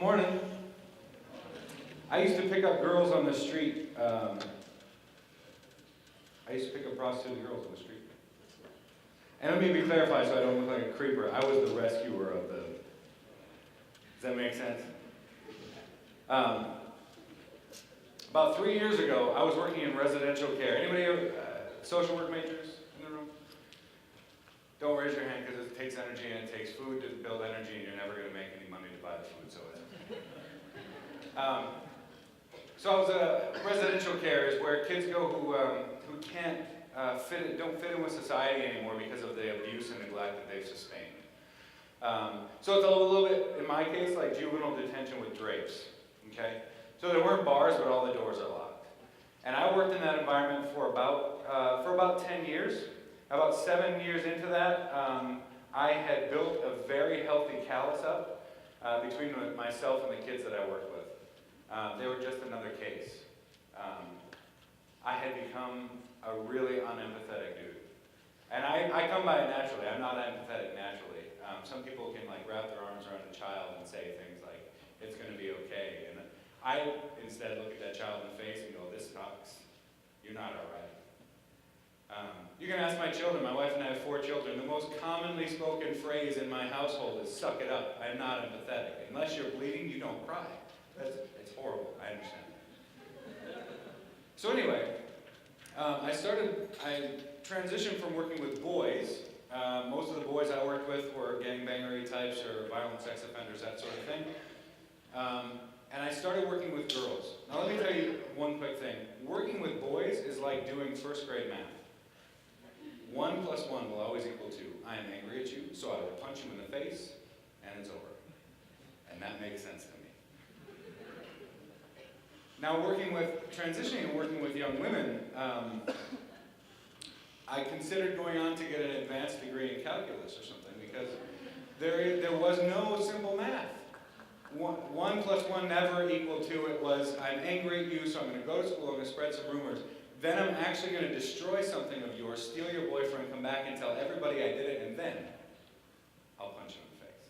morning. I used to pick up girls on the street. I used to pick up prostitute girls on the street. And let me be clarified so I don't look like a creeper. I was the rescuer of them. Does that make sense? About 3 years ago, I was working in residential care. Anybody have social work majors in the room? Don't raise your hand because it takes energy and it takes food to build energy and you're never going to make any money to buy the food. So I was residential care is where kids go who can't don't fit in with society anymore because of the abuse and neglect that they've sustained. So it's a little bit, in my case, like juvenile detention with drapes. Okay, so there weren't bars, but all the doors are locked. And I worked in that environment for about 10 years. About 7 years into that, I had built a very healthy callus up between myself and the kids that I worked with. They were just another case. I had become a really unempathetic dude. And I come by it naturally. I'm not empathetic naturally. Some people can like wrap their arms around a child and say things like, it's going to be okay. And I instead look at that child in the face and go, this sucks. You're not all right. You can ask my children. My wife and I have 4 children. The most commonly spoken phrase in my household is, suck it up. I'm not empathetic. Unless you're bleeding, you don't cry. It's horrible. I understand. So anyway, I transitioned from working with boys. Most of the boys I worked with were gangbangery types or violent sex offenders, that sort of thing. And I started working with girls. Now let me tell you one quick thing. Working with boys is like doing first grade math. 1 + 1 will always equal 2. I am angry at you, so I will punch you in the face, and it's over. And that makes sense to me. Now transitioning and working with young women, I considered going on to get an advanced degree in calculus or something because there was no simple math. 1 + 1 never equaled 2. It was, I'm angry at you, so I'm going to go to school, I'm going to spread some rumors. Then I'm actually going to destroy something of yours, steal your boyfriend, come back and tell everybody I did it, and then I'll punch you in the face.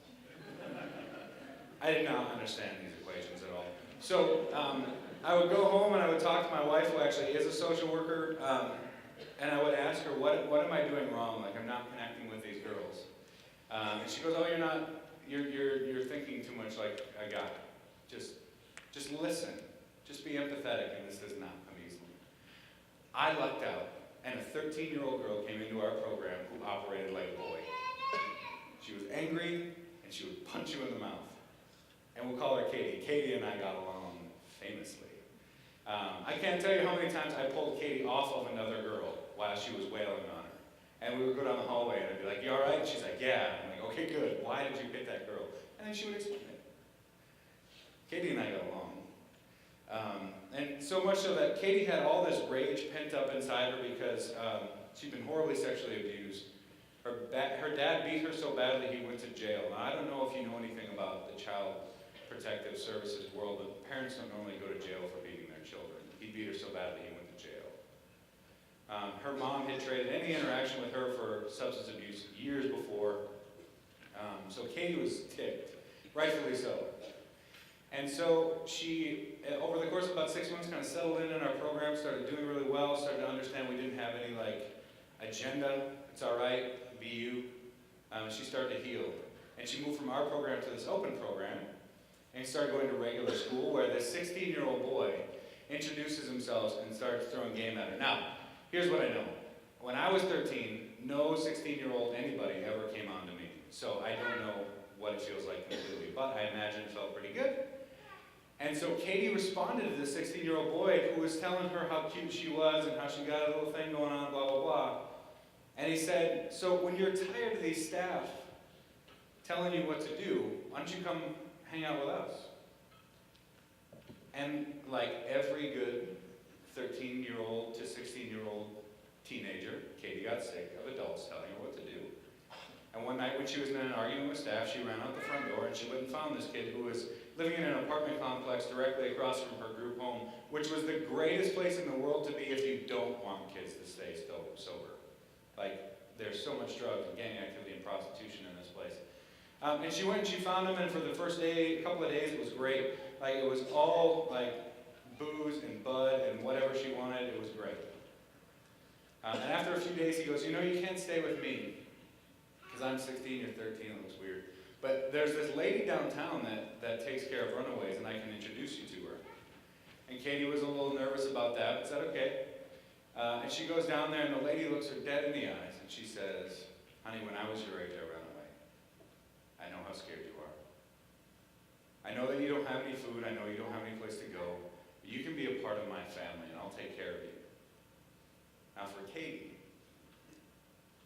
I did not understand these equations at all. So I would go home and I would talk to my wife, who actually is a social worker, and I would ask her, what am I doing wrong? Like, I'm not connecting with these girls. And she goes, oh, you're thinking too much like a guy. Just listen. Just be empathetic, and this does not come easily. I lucked out, and a 13-year-old girl came into our program who operated like a boy. She was angry, and she would punch you in the mouth. And we'll call her Katie. Katie and I got along famously. I can't tell you how many times I pulled Katie off of another girl while she was wailing on her. And we would go down the hallway, and I'd be like, you all right? And she's like, yeah. I'm like, okay, good. Why did you hit that girl? And then she would explain it. Katie and I got along. And so much so that Katie had all this rage pent up inside her because she'd been horribly sexually abused. Her dad beat her so badly he went to jail. Now, I don't know if you know anything about the Child Protective Services world, but parents don't normally go to jail for beating their children. He beat her so badly he went to jail. Her mom had traded any interaction with her for substance abuse years before. So Katie was ticked, rightfully so. And so she, over the course of about 6 months, kind of settled in our program, started doing really well, started to understand we didn't have any agenda. It's all right, be you. She started to heal. And she moved from our program to this open program and started going to regular school where this 16-year-old boy introduces himself and starts throwing game at her. Now, here's what I know. When I was 13, no 16-year-old anybody ever came on to me. So I don't know what it feels like completely, but I imagine it felt pretty good. And so Katie responded to this 16-year-old boy who was telling her how cute she was and how she got a little thing going on, blah, blah, blah. And he said, so when you're tired of these staff telling you what to do, why don't you come hang out with us? And like every good 13-year-old to 16-year-old teenager, Katie got sick of adults telling her what to do. And one night when she was in an argument with staff, she ran out the front door and she went and found this kid who was living in an apartment complex directly across from her group home, which was the greatest place in the world to be if you don't want kids to stay sober. Like, there's so much drugs and gang activity and prostitution in this place. And she went and she found him, and for the first day, a couple of days, it was great. Like, it was all like booze and bud and whatever she wanted. It was great. And after a few days, he goes, you know, you can't stay with me because I'm 16, you're 13, it looks weird. But there's this lady downtown that takes care of runaways, and I can introduce you to her. And Katie was a little nervous about that, but said, okay. And she goes down there, and the lady looks her dead in the eyes, and she says, honey, when I was your age, I ran away. I know how scared you are. I know that you don't have any food, I know you don't have any place to go, but you can be a part of my family, and I'll take care of you. Now for Katie,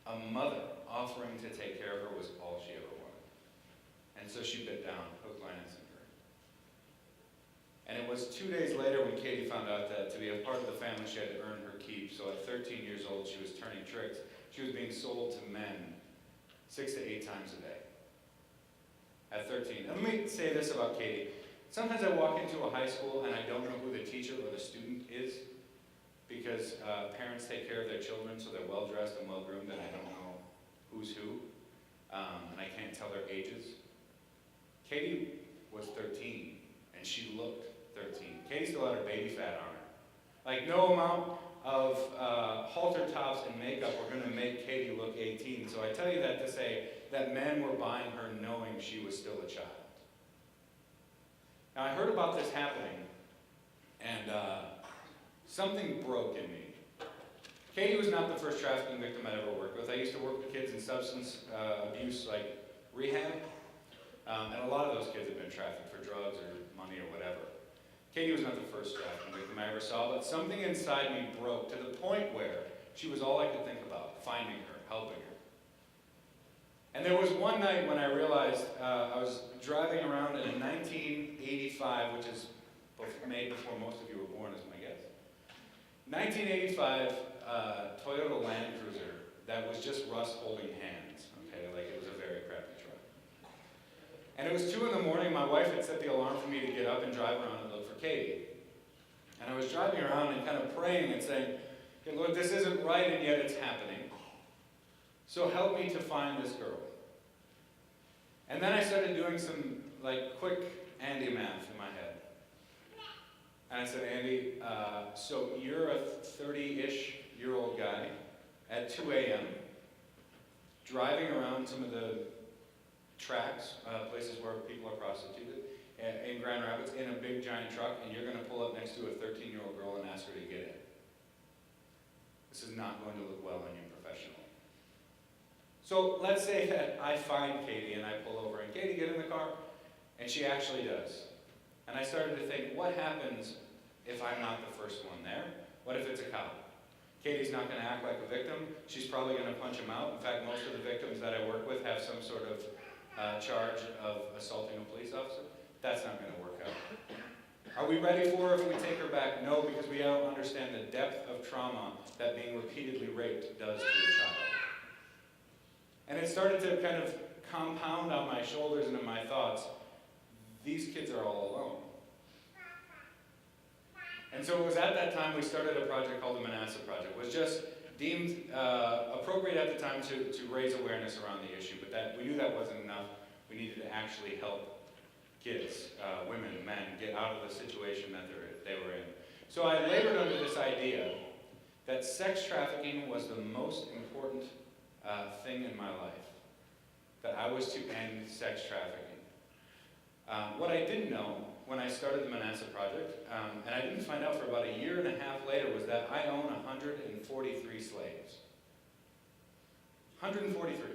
a mother offering to take care of her was all she ever wanted. And so she bit down, hook, line, and sinker. And it was 2 days later when Katie found out that to be a part of the family, she had to earn her keep. So at 13 years old, she was turning tricks. She was being sold to men 6 to 8 times a day. At 13. And let me say this about Katie. Sometimes I walk into a high school and I don't know who the teacher or the student is because parents take care of their children so they're well-dressed and well-groomed, and I don't know who's who. And I can't tell their ages. Katie was 13, and she looked 13. Katie still had her baby fat on her. Like, no amount of halter tops and makeup were going to make Katie look 18. So I tell you that to say that men were buying her knowing she was still a child. Now, I heard about this happening, and something broke in me. Katie was not the first trafficking victim I'd ever worked with. I used to work with kids in substance abuse, like rehab, and a lot of those kids had been trafficked for drugs or money or whatever. Katie was not the first trafficking victim I ever saw, but something inside me broke to the point where she was all I could think about, finding her, helping her. And there was one night when I realized I was driving around in a 1985, which is made before most of you were born, is my guess. 1985 Toyota Land Cruiser that was just rust holding hands, okay, like it was a very crappy truck. And it was 2 in the morning, my wife had set the alarm for me to get up and drive around and look for Katie. And I was driving around and kind of praying and saying, okay, Lord, this isn't right and yet it's happening. So help me to find this girl. And then I started doing some like quick Andy math in my head. And I said, Andy, so you're a 30-ish-year-old guy at 2 a.m. driving around some of the tracks, places where people are prostituted, in Grand Rapids, in a big giant truck, and you're going to pull up next to a 13-year-old girl and ask her to get in. This is not going to look well on you professionally. So let's say that I find Katie and I pull over, and Katie, get in the car, and she actually does. And I started to think, what happens if I'm not the first one there? What if it's a cop? Katie's not going to act like a victim. She's probably going to punch him out. In fact, most of the victims that I work with have some sort of charge of assaulting a police officer. That's not going to work out. Are we ready for her if we take her back? No, because we don't understand the depth of trauma that being repeatedly raped does to a child. And it started to kind of compound on my shoulders and in my thoughts. These kids are all alone. And so it was at that time we started a project called the Manasseh Project. It was just deemed appropriate at the time to raise awareness around the issue, but that we knew that wasn't enough. We needed to actually help kids, women, men, get out of the situation that they were in. So I labored under this idea that sex trafficking was the most important thing in my life, that I was to end sex trafficking. What I didn't know when I started the Manasseh Project, and I didn't find out for about a year and a half later, was that I own 143 slaves. 143.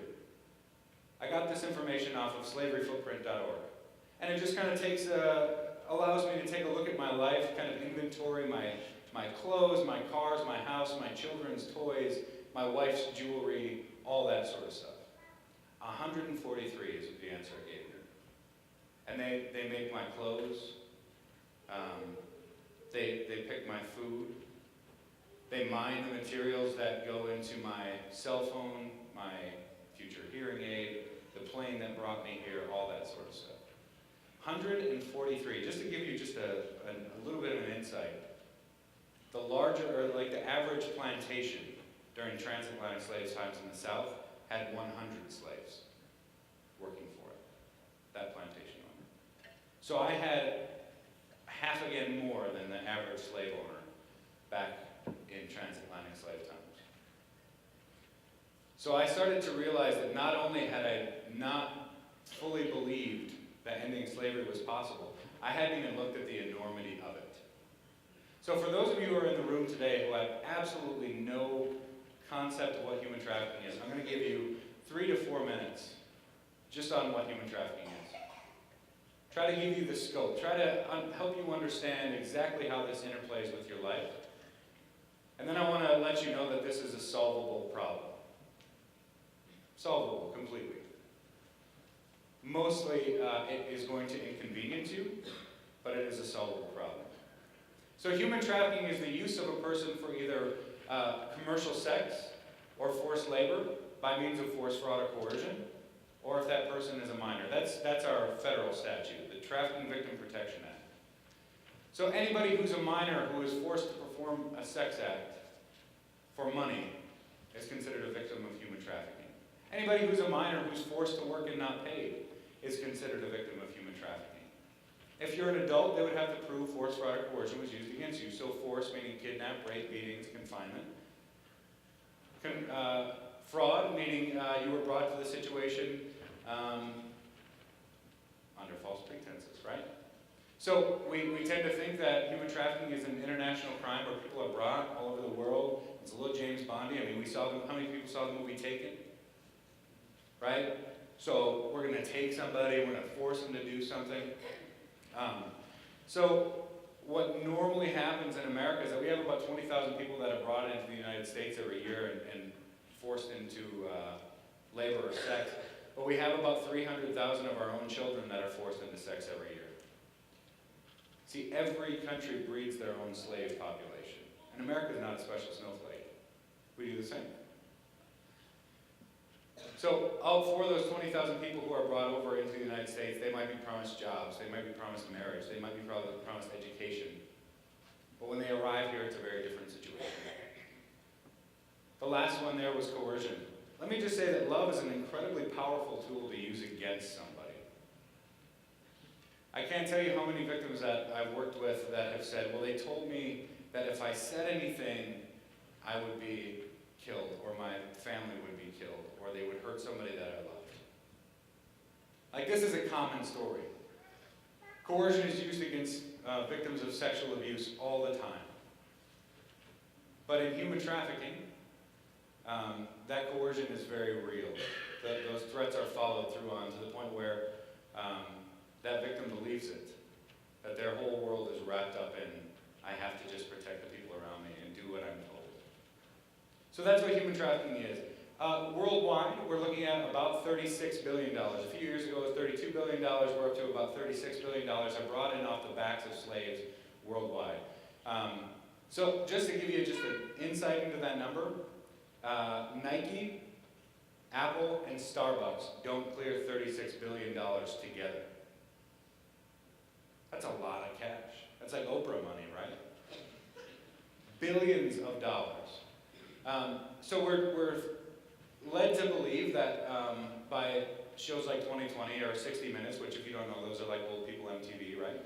I got this information off of slaveryfootprint.org. And it just kind of allows me to take a look at my life, kind of inventory my clothes, my cars, my house, my children's toys, my wife's jewelry, all that sort of stuff. 143 is the answer I gave her. And they make my clothes, they pick my food, they mine the materials that go into my cell phone, my future hearing aid, the plane that brought me here, all that sort of stuff. 143, just to give you just a little bit of an insight, the larger, or like the average plantation during transatlantic slave times in the South had 100 slaves working for it. So I had half again more than the average slave owner back in transatlantic slave times. So I started to realize that not only had I not fully believed that ending slavery was possible, I hadn't even looked at the enormity of it. So for those of you who are in the room today who have absolutely no concept of what human trafficking is, I'm going to give you 3 to 4 minutes just on what human trafficking is. Try to give you the scope. Try to help you understand exactly how this interplays with your life. And then I want to let you know that this is a solvable problem. Solvable completely. Mostly it is going to inconvenience you, but it is a solvable problem. So human trafficking is the use of a person for either commercial sex or forced labor by means of force, fraud, or coercion, or if that person is a minor. That's our federal statute, the Trafficking Victim Protection Act. So anybody who's a minor who is forced to perform a sex act for money is considered a victim of human trafficking. Anybody who's a minor who's forced to work and not paid is considered a victim of human trafficking. If you're an adult, they would have to prove force, fraud, or coercion was used against you. So force meaning kidnap, rape, beatings, confinement. Fraud meaning you were brought to the situation under false pretenses, right? So we tend to think that human trafficking is an international crime where people are brought all over the world. It's a little James Bondy. I mean, we saw how many people saw the movie Taken? Right? So we're going to take somebody, we're going to force them to do something. So what normally happens in America is that we have about 20,000 people that are brought into the United States every year and forced into labor or sex. But we have about 300,000 of our own children that are forced into sex every year. See, every country breeds their own slave population. And America is not a special snowflake. We do the same. So for those 20,000 people who are brought over into the United States, they might be promised jobs, they might be promised marriage, they might be promised education. But when they arrive here, it's a very different situation. The last one there was coercion. Let me just say that love is an incredibly powerful tool to use against somebody. I can't tell you how many victims that I've worked with that have said, well, they told me that if I said anything, I would be killed, or my family would be killed, or they would hurt somebody that I loved. Like, this is a common story. Coercion is used against victims of sexual abuse all the time. But in human trafficking, that coercion is very real. Those threats are followed through on to the point where that victim believes it, that their whole world is wrapped up in, I have to just protect the people around me and do what I'm told. So that's what human trafficking is. Worldwide, we're looking at about $36 billion. A few years ago, it was $32 billion. We're up to about $36 billion are brought in off the backs of slaves worldwide. So just to give you just an insight into that number, Nike, Apple, and Starbucks don't clear $36 billion together. That's a lot of cash. That's like Oprah money, right? Billions of dollars. So we're led to believe that by shows like 2020 or 60 Minutes, which if you don't know, those are like old people MTV, right?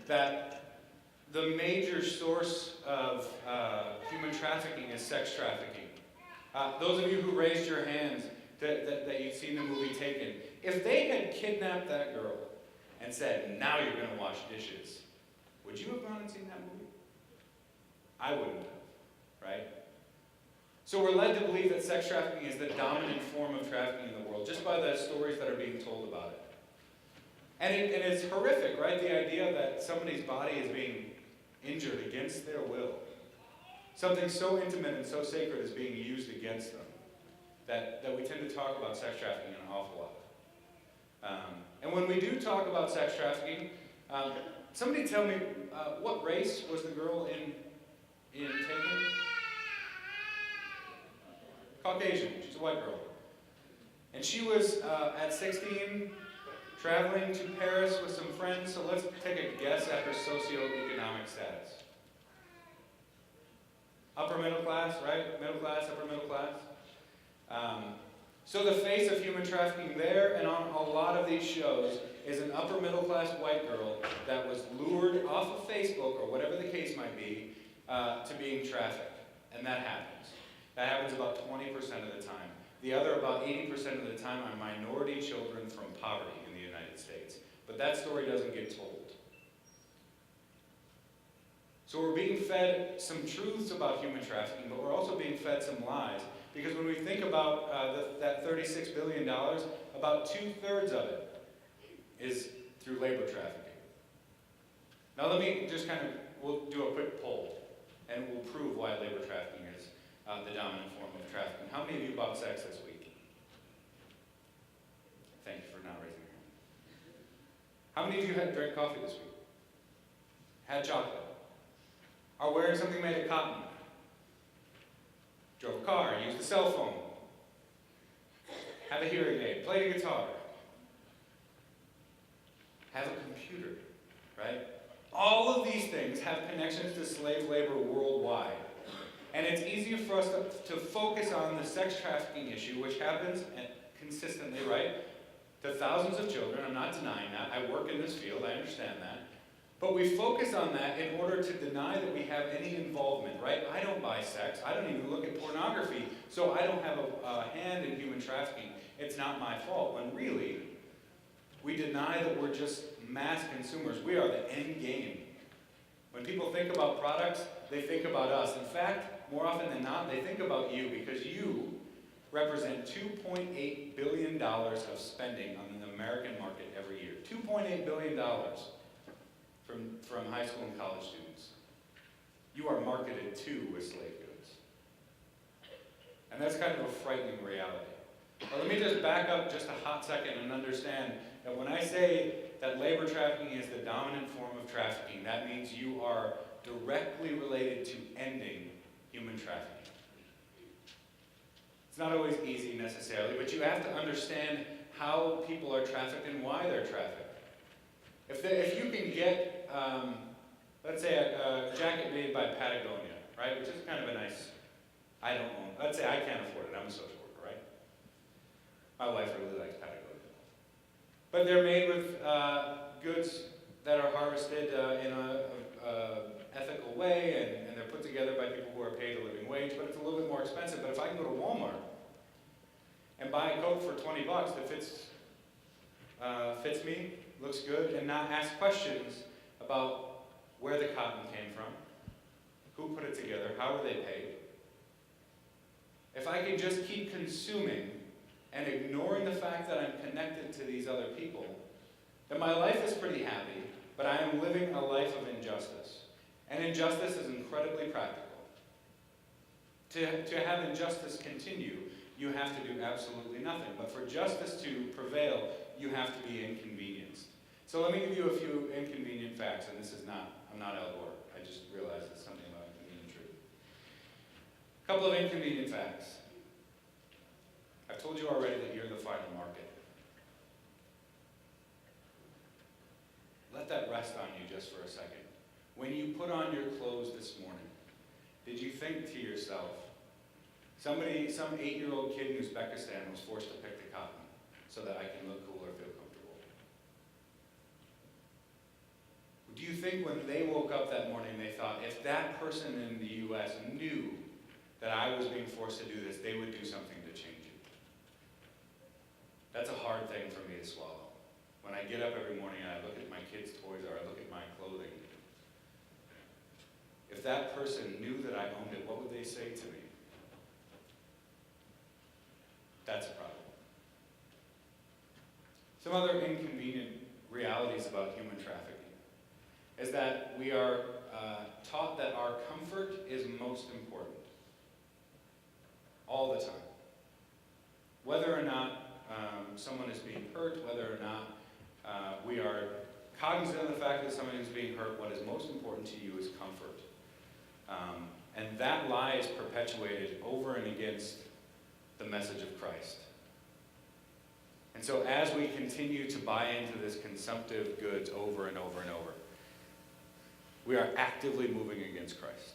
That the major source of human trafficking is sex trafficking. Those of you who raised your hands that you've seen the movie Taken, if they had kidnapped that girl and said, now you're going to wash dishes, would you have gone and seen that movie? I wouldn't have, right? So we're led to believe that sex trafficking is the dominant form of trafficking in the world, just by the stories that are being told about it. And it's horrific, right? The idea that somebody's body is being injured against their will. Something so intimate and so sacred is being used against them that we tend to talk about sex trafficking an awful lot. And when we do talk about sex trafficking, somebody tell me, what race was the girl in Taken? Caucasian. She's a white girl. And she was, at 16, traveling to Paris with some friends, so let's take a guess at her socioeconomic status. Upper middle class, right? Middle class, upper middle class. So the face of human trafficking there and on a lot of these shows is an upper middle class white girl that was lured off of Facebook, or whatever the case might be, to being trafficked. And that happens. That happens about 20% of the time. The other, about 80% of the time, are minority children from poverty in the United States. But that story doesn't get told. So we're being fed some truths about human trafficking, but we're also being fed some lies. Because when we think about that $36 billion, about 2/3 of it is through labor trafficking. Now let me just we'll do a quick poll, and we'll prove why labor trafficking is the dominant form of trafficking. How many of you bought sex this week? Thank you for not raising your hand. How many of you had drank coffee this week? Had chocolate? Are wearing something made of cotton? Drove a car, used a cell phone, have a hearing aid, played a guitar, have a computer, right? All of these things have connections to slave labor worldwide. And it's easier for us to focus on the sex trafficking issue, which happens consistently, right? To thousands of children. I'm not denying that. I work in this field, I understand that. But we focus on that in order to deny that we have any involvement, right? I don't buy sex. I don't even look at pornography. So I don't have a hand in human trafficking. It's not my fault. When really, we deny that we're just mass consumers. We are the end game. When people think about products, they think about us. In fact, more often than not, they think about you, because you represent $2.8 billion of spending on the American market every year. $2.8 billion. From high school and college students. You are marketed to with slave goods. And that's kind of a frightening reality. But let me just back up just a hot second and understand that when I say that labor trafficking is the dominant form of trafficking, that means you are directly related to ending human trafficking. It's not always easy necessarily, but you have to understand how people are trafficked and why they're trafficked. If you can get, let's say, a jacket made by Patagonia, right, which is kind of a nice, I don't own, let's say I can't afford it, I'm a social worker, right? My wife really likes Patagonia. But they're made with goods that are harvested in an ethical way, and they're put together by people who are paid a living wage, but it's a little bit more expensive. But if I can go to Walmart and buy a coat for $20 that fits me, looks good, and not ask questions about where the cotton came from, who put it together, how were they paid. If I can just keep consuming and ignoring the fact that I'm connected to these other people, then my life is pretty happy, but I am living a life of injustice. And injustice is incredibly practical. To have injustice continue, you have to do absolutely nothing. But for justice to prevail, you have to be inconvenienced. So let me give you a few inconvenient facts, and I'm not Al Gore. I just realized it's something about inconvenient truth. A couple of inconvenient facts. I've told you already that you're the final market. Let that rest on you just for a second. When you put on your clothes this morning, did you think to yourself, some 8-year-old kid in Uzbekistan was forced to pick the cotton so that I can look cool or feel comfortable? Do you think when they woke up that morning they thought, if that person in the U.S. knew that I was being forced to do this, they would do something to change it? That's a hard thing for me to swallow. When I get up every morning and I look at my kids' toys or I look at my clothing, if that person knew that I owned it, what would they say to me? That's a problem. Some other inconvenient realities about human trafficking is that we are taught that our comfort is most important. All the time. Whether or not someone is being hurt, whether or not we are cognizant of the fact that someone is being hurt, what is most important to you is comfort. And that lie is perpetuated over and against the message of Christ. And so as we continue to buy into this consumptive goods over and over and over, we are actively moving against Christ.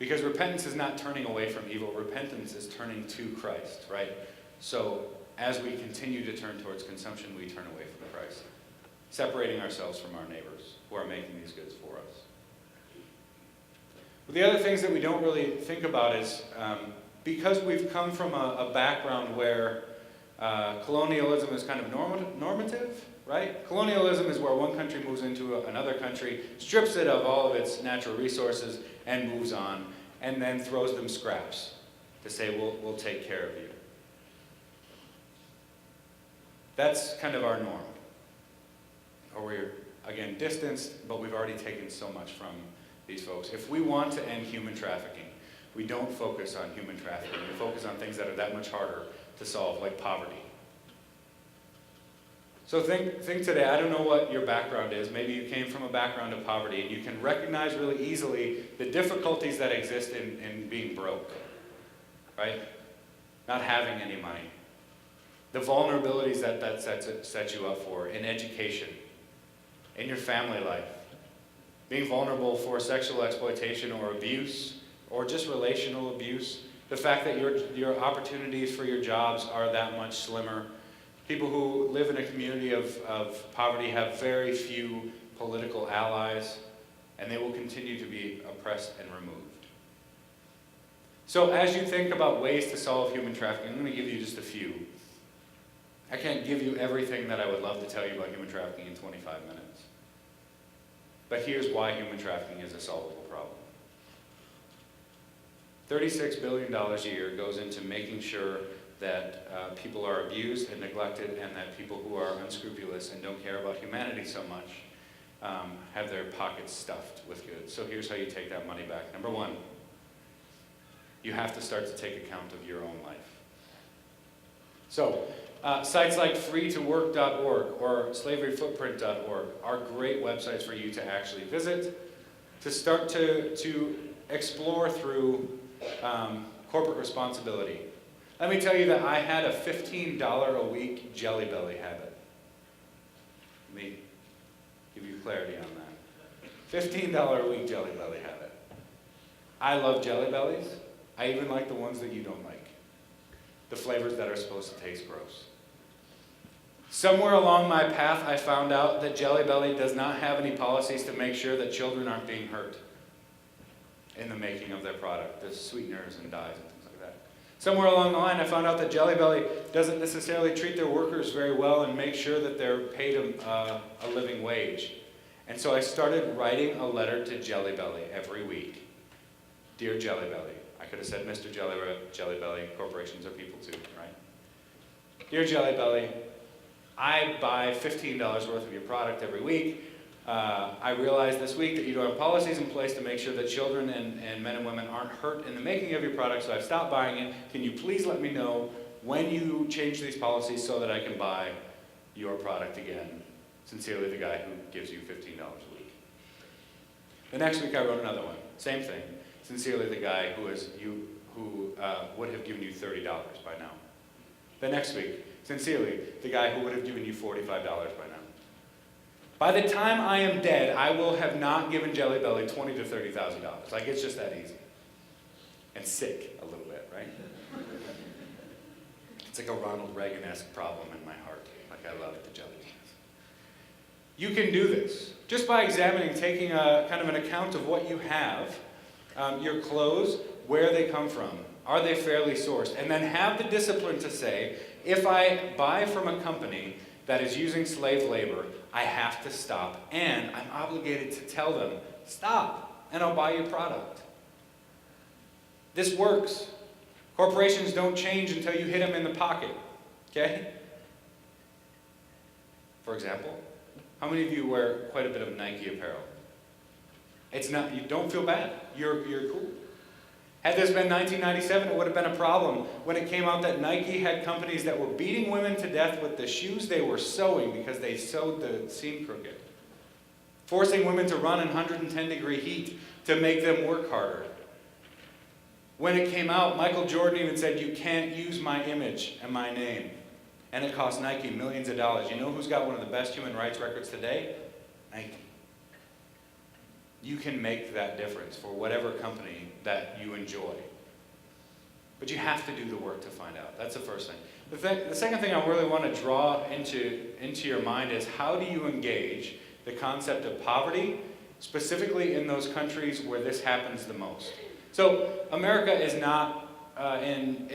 Because repentance is not turning away from evil. Repentance is turning to Christ, right? So as we continue to turn towards consumption, we turn away from Christ, separating ourselves from our neighbors who are making these goods for us. But the other things that we don't really think about is because we've come from a background where colonialism is kind of normative, right? Colonialism is where one country moves into another country, strips it of all of its natural resources, and moves on, and then throws them scraps to say, we'll take care of you. That's kind of our norm. Or we're, again, distanced, but we've already taken so much from these folks. If we want to end human trafficking, we don't focus on human trafficking. We focus on things that are that much harder to solve, like poverty. So think today, I don't know what your background is. Maybe you came from a background of poverty, and you can recognize really easily the difficulties that exist in being broke, right? Not having any money. The vulnerabilities that sets you up for in education, in your family life. Being vulnerable for sexual exploitation or abuse, or just relational abuse. The fact that your opportunities for your jobs are that much slimmer. People who live in a community of poverty have very few political allies, and they will continue to be oppressed and removed. So as you think about ways to solve human trafficking, I'm going to give you just a few. I can't give you everything that I would love to tell you about human trafficking in 25 minutes. But here's why human trafficking is a solvable problem. $36 billion a year goes into making sure that people are abused and neglected, and that people who are unscrupulous and don't care about humanity so much have their pockets stuffed with goods. So here's how you take that money back. Number one, you have to start to take account of your own life. So sites like freetowork.org or slaveryfootprint.org are great websites for you to actually visit, to start to explore through corporate responsibility. Let me tell you that I had a $15 a week Jelly Belly habit. Let me give you clarity on that. $15 a week Jelly Belly habit. I love Jelly Bellies. I even like the ones that you don't like. The flavors that are supposed to taste gross. Somewhere along my path, I found out that Jelly Belly does not have any policies to make sure that children aren't being hurt in the making of their product. There's sweeteners and dyes and things like that. Somewhere along the line, I found out that Jelly Belly doesn't necessarily treat their workers very well and make sure that they're paid a living wage. And so I started writing a letter to Jelly Belly every week. Dear Jelly Belly. I could have said Mr. Jelly Belly. Corporations are people too, right? Dear Jelly Belly, I buy $15 worth of your product every week. I realize this week that you don't have policies in place to make sure that children and men and women aren't hurt in the making of your product, so I've stopped buying it. Can you please let me know when you change these policies so that I can buy your product again? Sincerely, the guy who gives you $15 a week. The next week I wrote another one. Same thing. Sincerely, the guy who would have given you $30 by now. The next week, sincerely, the guy who would have given you $45 by now. By the time I am dead, I will have not given Jelly Belly $20,000 to $30,000. Like, it's just that easy. And sick a little bit, right? It's like a Ronald Reagan-esque problem in my heart. Like, I love the Jelly Bellies. You can do this just by examining, taking a kind of an account of what you have, your clothes, where they come from. Are they fairly sourced? And then have the discipline to say, if I buy from a company that is using slave labor, I have to stop. And I'm obligated to tell them, stop, and I'll buy your product. This works. Corporations don't change until you hit them in the pocket. Okay? For example, how many of you wear quite a bit of Nike apparel? It's not, you don't feel bad. You're cool. Had this been 1997, it would have been a problem when it came out that Nike had companies that were beating women to death with the shoes they were sewing because they sewed the seam crooked. Forcing women to run in 110-degree heat to make them work harder. When it came out, Michael Jordan even said, you can't use my image and my name. And it cost Nike millions of dollars. You know who's got one of the best human rights records today? Nike. you can make that difference for whatever company that you enjoy. But you have to do the work to find out. That's the first thing. The second thing I really want to draw into your mind is, how do you engage the concept of poverty, specifically in those countries where this happens the most? So America is not in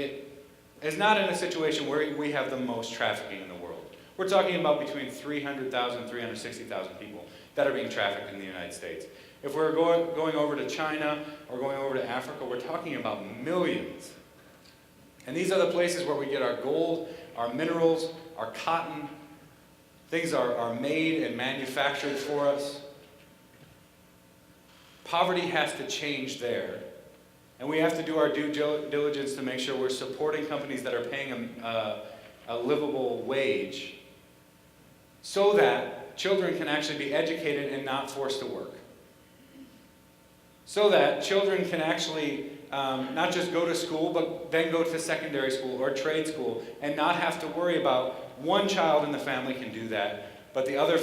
a situation where we have the most trafficking in the world. We're talking about between 300,000 and 360,000 people that are being trafficked in the United States. If we're going over to China or going over to Africa, we're talking about millions. And these are the places where we get our gold, our minerals, our cotton. Things are made and manufactured for us. Poverty has to change there. And we have to do our due diligence to make sure we're supporting companies that are paying a livable wage, so that children can actually be educated and not forced to work. So that children can actually not just go to school, but then go to secondary school or trade school and not have to worry about one child in the family can do that, but the other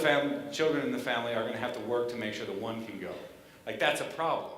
children in the family are going to have to work to make sure the one can go. Like, that's a problem.